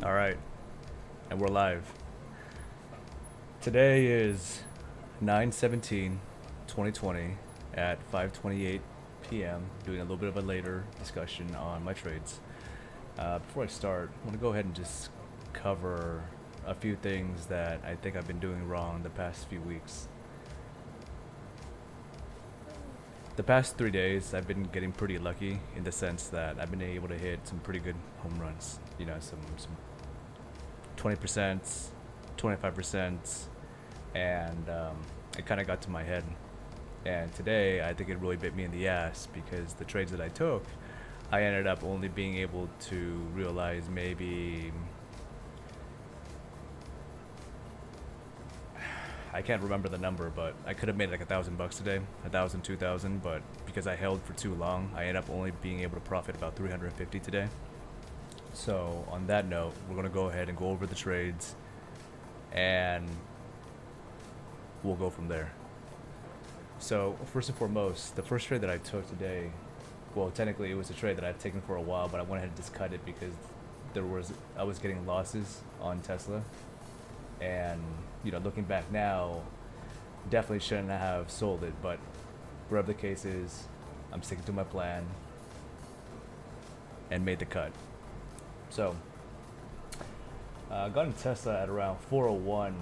All right, and we're live. Today is 9/17/2020 at 5:28 p.m. Doing a little bit of a later discussion on my trades. Before I start, I want to go ahead and just cover a few things that I think I've been doing wrong the past few weeks. The past 3 days, I've been getting pretty lucky in the sense that I've been able to hit some pretty good home runs. You know, some 20%, 25%, and it kind of got to my head. And today, I think it really bit me in the ass because the trades that I took, I ended up only being able to realize maybe, I can't remember the number, but I could have made like $1,000 today, 1,000, 2,000, but because I held for too long, I ended up only being able to profit about 350 today. So on that note, we're gonna go ahead and go over the trades, and we'll go from there. So first and foremost, the first trade that I took today, well, technically it was a trade that I've taken for a while, but I went ahead and just cut it because I was getting losses on Tesla, and looking back now, definitely shouldn't have sold it. But whatever the case is, I'm sticking to my plan and made the cut. So, got in Tesla at around 401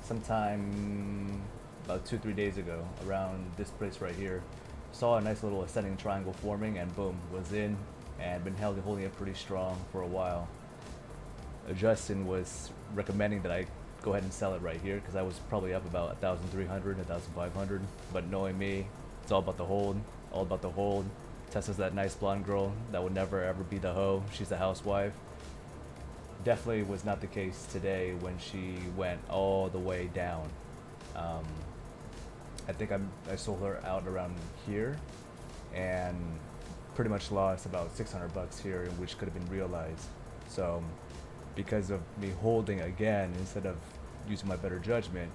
sometime about 2-3 days ago, around this place right here. Saw a nice little ascending triangle forming, and boom, was in, and been holding it pretty strong for a while. Justin was recommending that I go ahead and sell it right here because I was probably up about 1,300, 1,500. But knowing me, it's all about the hold, all about the hold. Tessa's that nice blonde girl that would never ever be the hoe. She's a housewife. Definitely was not the case today when she went all the way down. I think I sold her out around here and pretty much lost about $600 here, which could have been realized. So because of me holding again instead of using my better judgment,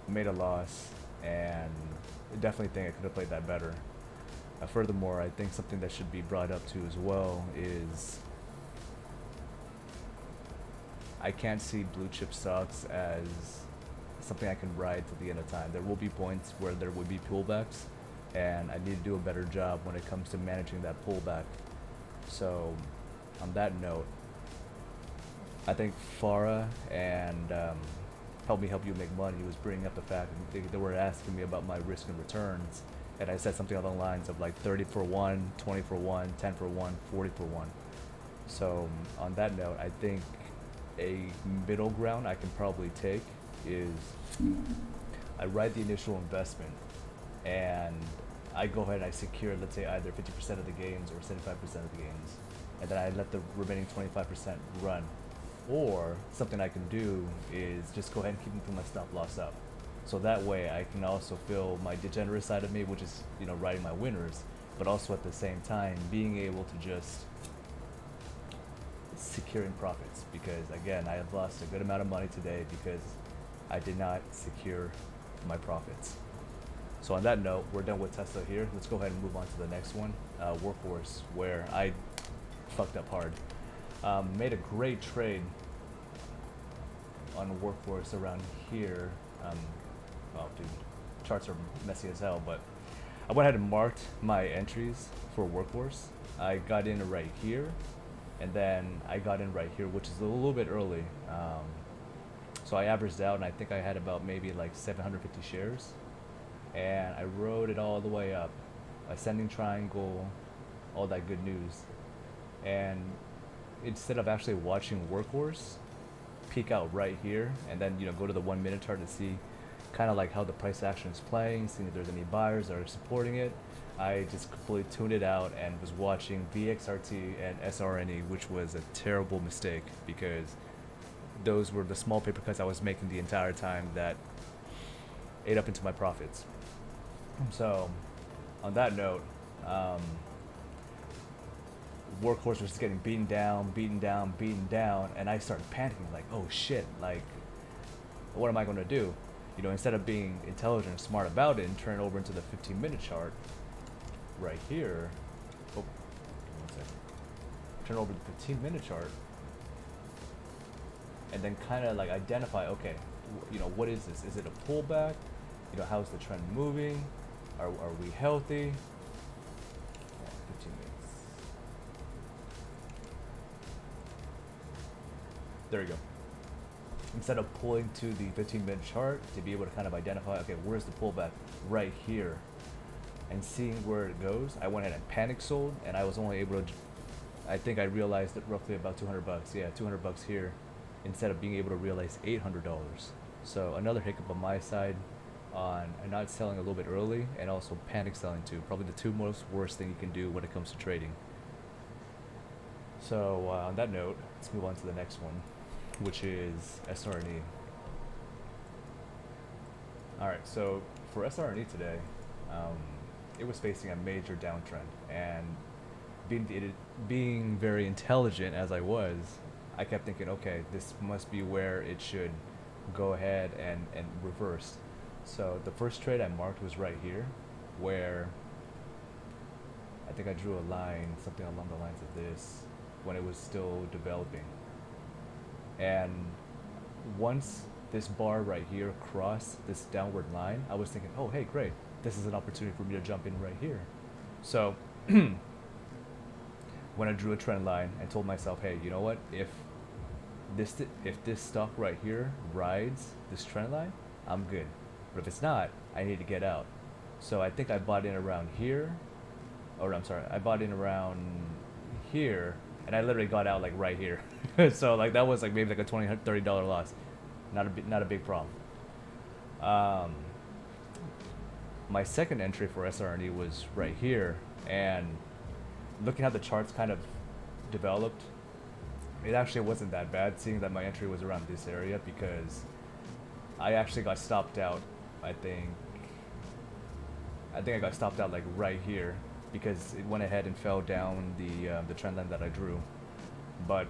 made a loss, and I definitely think I could have played that better. Furthermore, I think something that should be brought up too as well is I can't see blue chip stocks as something I can ride till the end of time. There will be points where there will be pullbacks, and I need to do a better job when it comes to managing that pullback. So on that note, I think Farah and Help You Make Money was bringing up the fact that they were asking me about my risk and returns, and I said something along the lines of like 30 for 1, 20 for 1, 10 for 1, 40 for 1. So on that note, I think a middle ground I can probably take is I ride the initial investment and I go ahead and I secure, let's say, either 50% of the gains or 75% of the gains, and then I let the remaining 25% run. Or something I can do is just go ahead and keep my stop loss up. So that way I can also feel my degenerate side of me, which is, riding my winners, but also at the same time being able to just securing profits. Because again, I have lost a good amount of money today because I did not secure my profits. So on that note, we're done with Tesla here. Let's go ahead and move on to the next one, Workhorse, where I fucked up hard. Made a great trade on Workhorse around here. Well, dude, charts are messy as hell, but I went ahead and marked my entries for Workhorse. I got in right here, and then I got in right here, which is a little bit early. So I averaged out, and I think I had about maybe like 750 shares, and I rode it all the way up, ascending triangle, all that good news. And instead of actually watching Workhorse peak out right here and then go to the 1 minute chart to see kind of like how the price action is playing, seeing if there's any buyers that are supporting it, I just completely tuned it out and was watching VXRT and SRNE, which was a terrible mistake because those were the small paper cuts I was making the entire time that ate up into my profits. So on that note, Workhorse was just getting beaten down, and I started panicking, like, oh shit, like, what am I going to do? Instead of being intelligent and smart about it and turn it over into the 15-minute chart right here. Oh, give me 1 second. Turn over the 15-minute chart. and then kind of like identify, okay, you know, what is this? Is it a pullback? You know, how's the trend moving? Are we healthy? Yeah, 15 minutes. There you go. Instead of pulling to the 15-minute chart to be able to kind of identify, okay, where's the pullback? Right here. And seeing where it goes, I went ahead and panic sold, and I was only able to, I think I realized it roughly about 200 bucks. Yeah, 200 bucks here, instead of being able to realize $800. So another hiccup on my side on not selling a little bit early, and also panic selling too. Probably the two most worst thing you can do when it comes to trading. So on that note, let's move on to the next one, which is SRNE. Alright, so for SRNE today, it was facing a major downtrend, and being very intelligent as I was, I kept thinking, okay, this must be where it should go ahead and reverse. So the first trade I marked was right here, where I think I drew a line, something along the lines of this, when it was still developing. And once this bar right here crossed this downward line, I was thinking, oh, hey, great, this is an opportunity for me to jump in right here. So when I drew a trend line, I told myself, hey, you know what, if this stock right here rides this trend line, I'm good. But if it's not, I need to get out. So I think I bought in around here, or I'm sorry, I bought in around here, and I literally got out like right here. So like that was like maybe like a $20, $30 loss. Not a big problem. My second entry for SRNE was right here, and looking how the charts kind of developed, it actually wasn't that bad, seeing that my entry was around this area, because I actually got stopped out. I think I got stopped out like right here, because it went ahead and fell down the trend line that I drew. But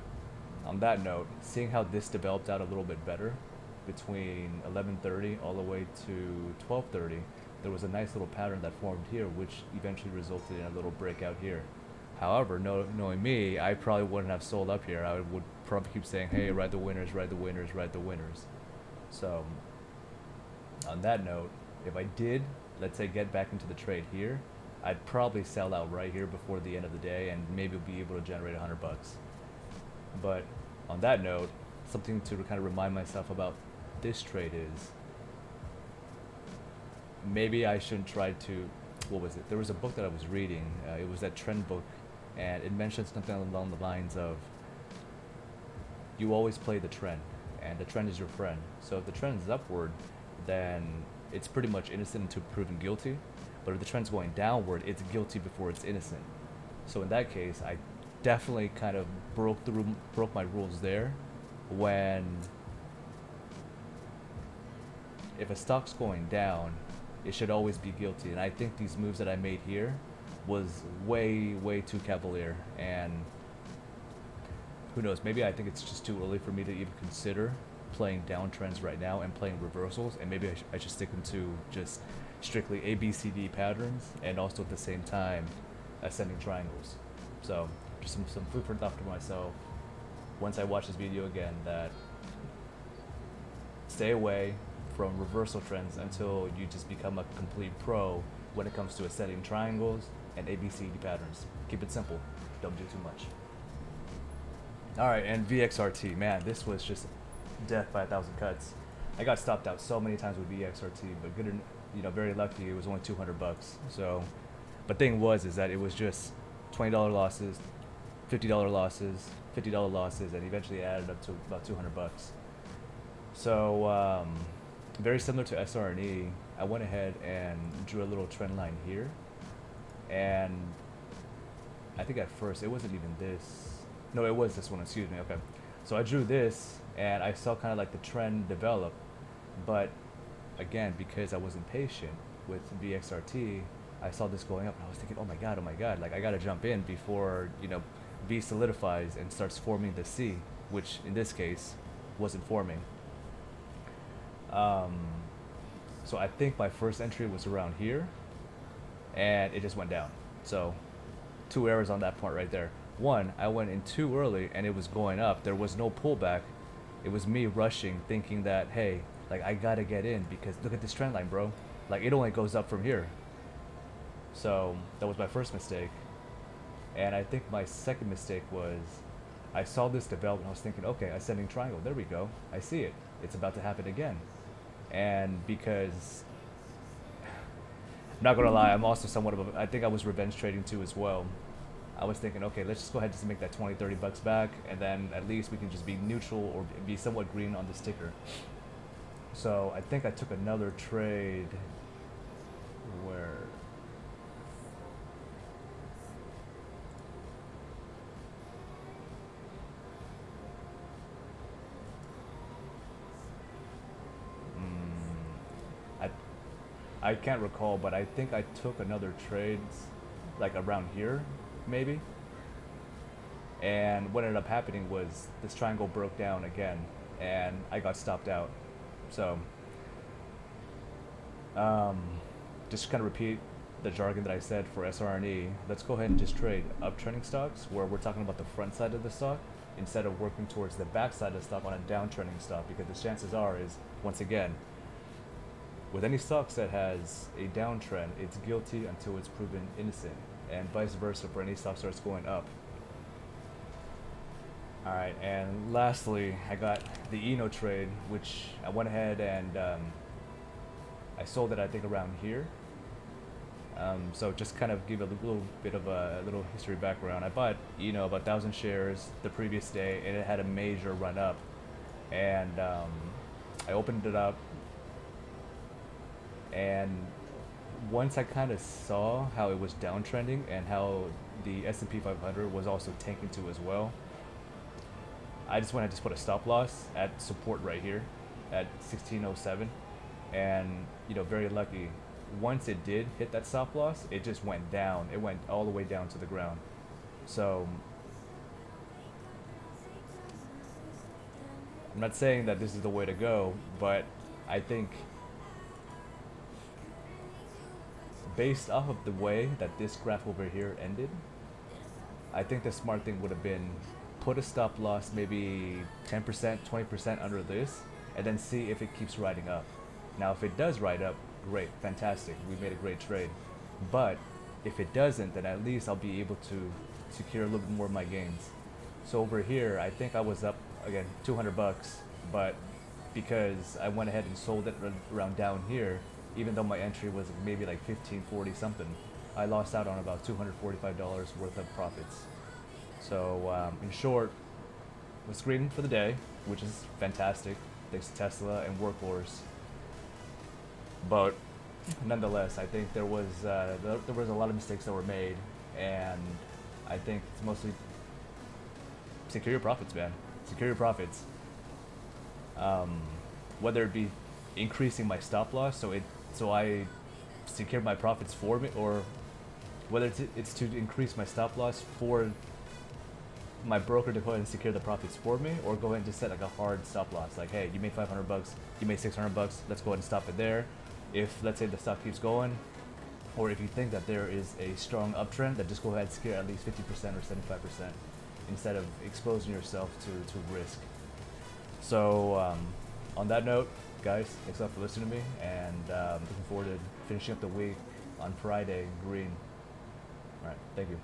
on that note, seeing how this developed out a little bit better between 11:30 all the way to 12:30, there was a nice little pattern that formed here, which eventually resulted in a little breakout here. However, knowing me, I probably wouldn't have sold up here. I would probably keep saying, hey, ride the winners, ride the winners, ride the winners. So on that note, if I did, let's say, get back into the trade here, I'd probably sell out right here before the end of the day, and maybe be able to generate 100 bucks. But on that note, something to kind of remind myself about this trade is, maybe I shouldn't try to, what was it? There was a book that I was reading, it was that trend book, and it mentioned something along the lines of, you always play the trend, and the trend is your friend. So if the trend is upward, then it's pretty much innocent until proven guilty. But if the trend's going downward, it's guilty before it's innocent. So in that case, I definitely kind of broke my rules there, when if a stock's going down, it should always be guilty. And I think these moves that I made here was way too cavalier, and who knows, maybe I think it's just too early for me to even consider playing downtrends right now and playing reversals, and maybe I should stick into just strictly ABCD patterns, and also at the same time ascending triangles. So just some food for thought to myself once I watch this video again, that stay away from reversal trends until you just become a complete pro when it comes to ascending triangles and ABCD patterns. Keep it simple, don't do too much. Alright, and VXRT, man, this was just death by 1,000 cuts. I got stopped out so many times with VXRT, but good, you know, very lucky it was only 200 bucks. So, but thing was is that it was just $20 losses, $50 losses, $50 losses, and eventually it added up to about 200 bucks. So, very similar to SRNE, I went ahead and drew a little trend line here, and I think at first it wasn't even this. No, it was this one, excuse me, okay. So I drew this, and I saw kind of like the trend develop, but again, because I wasn't patient with VXRT, I saw this going up, and I was thinking, oh my god, like I gotta jump in before, you know, V solidifies and starts forming the C, which in this case wasn't forming. So I think my first entry was around here, and it just went down. So 2 errors on that part right there. One, I went in too early and it was going up. There was no pullback, It was me rushing, thinking that, hey, like I gotta get in because look at this trend line, bro. Like it only goes up from here. So that was my first mistake. And I think my second mistake was I saw this develop and I was thinking, okay, ascending triangle, there we go. I see it. It's about to happen again. And because I'm not gonna lie, I'm also somewhat of a, I think I was revenge trading too as well. I was thinking, okay, let's just go ahead and just make that 20, 30 bucks back, and then at least we can just be neutral or be somewhat green on this ticker. So I think I took another trade where I I can't recall, but I think I took another trade like around here, maybe. And what ended up happening was this triangle broke down again, and I got stopped out. So, um, just kind of repeat the jargon that I said for SRNE. Let's go ahead and just trade uptrending stocks, where we're talking about the front side of the stock instead of working towards the back side of the stock on a downtrending stock, because the chances are is, once again, with any stocks that has a downtrend, it's guilty until it's proven innocent, and vice versa for any stock starts going up. Alright, and lastly, I got the Eno trade, which I went ahead and I sold it, I think, around here. So just kind of give a little bit of a little history background. I bought Eno about 1,000 shares the previous day, and it had a major run up. And I opened it up, and once I kind of saw how it was downtrending and how the S&P 500 was also tanking too as well, I just went and just put a stop loss at support right here at 1607, and very lucky. Once it did hit that stop loss, it just went down. It went all the way down to the ground. So I'm not saying that this is the way to go, but I think based off of the way that this graph over here ended, I think the smart thing would have been put a stop loss maybe 10%, 20% under this, and then see if it keeps riding up. Now, if it does ride up, great, fantastic, we made a great trade. But if it doesn't, then at least I'll be able to secure a little bit more of my gains. So over here, I think I was up, again, 200 bucks, but because I went ahead and sold it around down here, even though my entry was maybe like 1540 something, I lost out on about $245 worth of profits. So in short, was green for the day, which is fantastic, thanks to Tesla and Workhorse. But nonetheless, I think there was a lot of mistakes that were made, and I think it's mostly secure your profits, man. Secure your profits. Whether it be increasing my stop loss so I secure my profits for me, or whether it's to increase my stop loss for my broker to go ahead and secure the profits for me, or go ahead and just set like a hard stop loss, like, hey, you made 500 bucks, you made 600 bucks, let's go ahead and stop it there. If, let's say, the stock keeps going, or if you think that there is a strong uptrend, then just go ahead and secure at least 50% or 75% instead of exposing yourself to risk. So on that note, guys, thanks a lot for listening to me, and looking forward to finishing up the week on Friday green. All right, thank you.